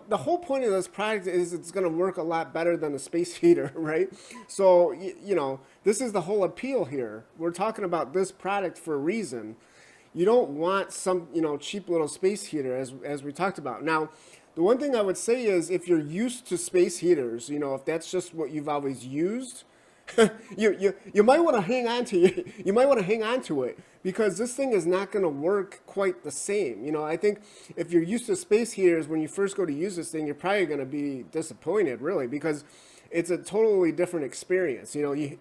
the whole point of this product is it's going to work a lot better than a space heater, right? So, this is the whole appeal here. We're talking about this product for a reason. You don't want some, cheap little space heater as we talked about. Now, the one thing I would say is if you're used to space heaters, if that's just what you've always used, you might want to hang on to you might want to hang on to it because this thing is not going to work quite the same. I think if you're used to space heaters, when you first go to use this thing, you're probably going to be disappointed, really, because it's a totally different experience. You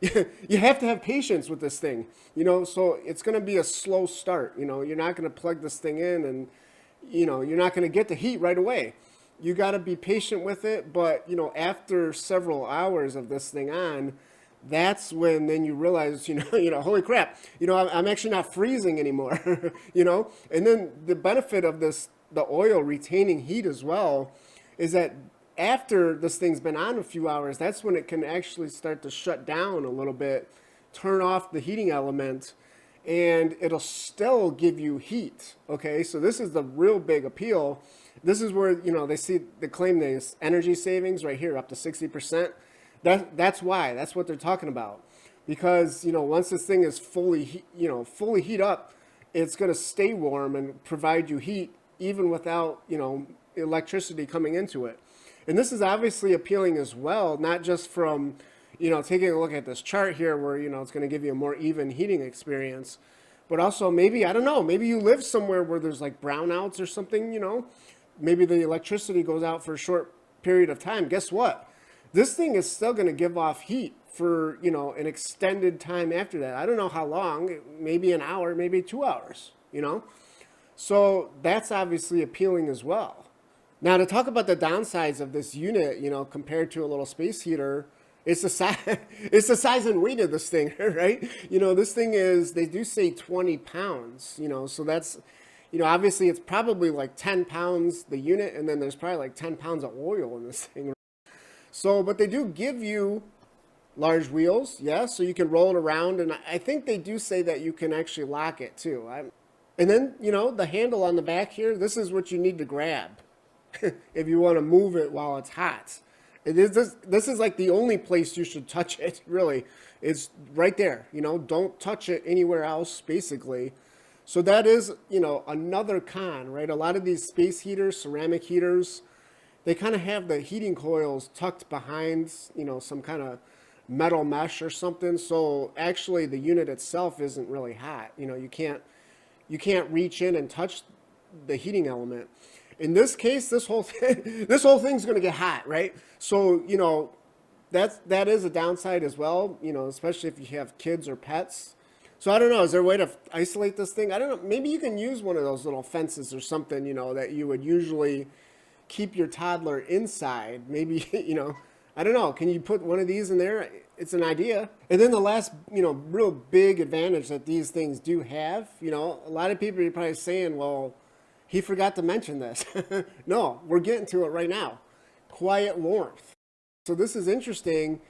have to have patience with this thing. So it's going to be a slow start. You're not going to plug this thing in and you're not going to get the heat right away. You got to be patient with it, but after several hours of this thing on, that's when then you realize, holy crap, I'm actually not freezing anymore, And then the benefit of this, the oil retaining heat as well, is that after this thing's been on a few hours, that's when it can actually start to shut down a little bit, turn off the heating element, and it'll still give you heat. Okay, so this is the real big appeal. This is where they claim this energy savings right here, up to 60%. That's why. That's what they're talking about. Because once this thing is fully heat up, it's going to stay warm and provide you heat even without electricity coming into it. And this is obviously appealing as well, not just from taking a look at this chart here where it's going to give you a more even heating experience, but also maybe, I don't know, maybe you live somewhere where there's like brownouts or something. Maybe the electricity goes out for a short period of time. Guess what? This thing is still going to give off heat for, an extended time after that. I don't know how long, maybe an hour, maybe 2 hours, So that's obviously appealing as well. Now, to talk about the downsides of this unit, compared to a little space heater, it's the size, it's the size and weight of this thing, right? This thing is, they do say 20 pounds, so that's, obviously it's probably like 10 pounds, the unit, and then there's probably like 10 pounds of oil in this thing. So, but they do give you large wheels, yeah, so you can roll it around, and I think they do say that you can actually lock it too. And then, the handle on the back here, this is what you need to grab if you want to move it while it's hot. This is like the only place you should touch it, really. It's right there, don't touch it anywhere else, basically. So that is, another con, right? A lot of these space heaters, ceramic heaters, they kind of have the heating coils tucked behind, some kind of metal mesh or something. So actually the unit itself isn't really hot. You can't reach in and touch the heating element. In this case, this whole thing's going to get hot, right? So, that is a downside as well, especially if you have kids or pets. So I don't know, is there a way to isolate this thing? I don't know, maybe you can use one of those little fences or something, that you would usually keep your toddler inside. Maybe, I don't know, can you put one of these in there? It's an idea. And then the last, real big advantage that these things do have, a lot of people are probably saying, well, he forgot to mention this. No, we're getting to it right now. Quiet warmth. So this is interesting.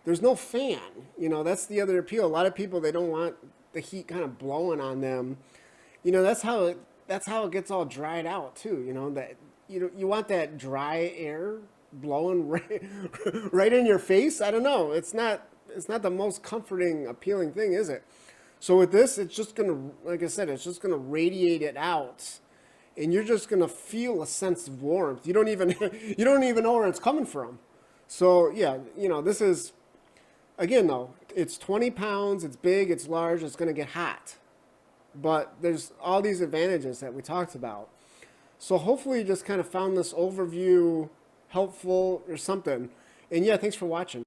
There's no fan. That's the other appeal. A lot of people, they don't want the heat kind of blowing on them. That's how it gets all dried out too. That you want that dry air blowing right in your face. I don't know. It's not the most comforting, appealing thing, is it? So with this, it's just gonna, like I said, it's just gonna radiate it out. And you're just gonna feel a sense of warmth. You don't even know where it's coming from. So yeah, this is, again though, it's 20 pounds, it's big, it's large, it's gonna get hot. But there's all these advantages that we talked about. So hopefully you just kind of found this overview helpful or something. And yeah, thanks for watching.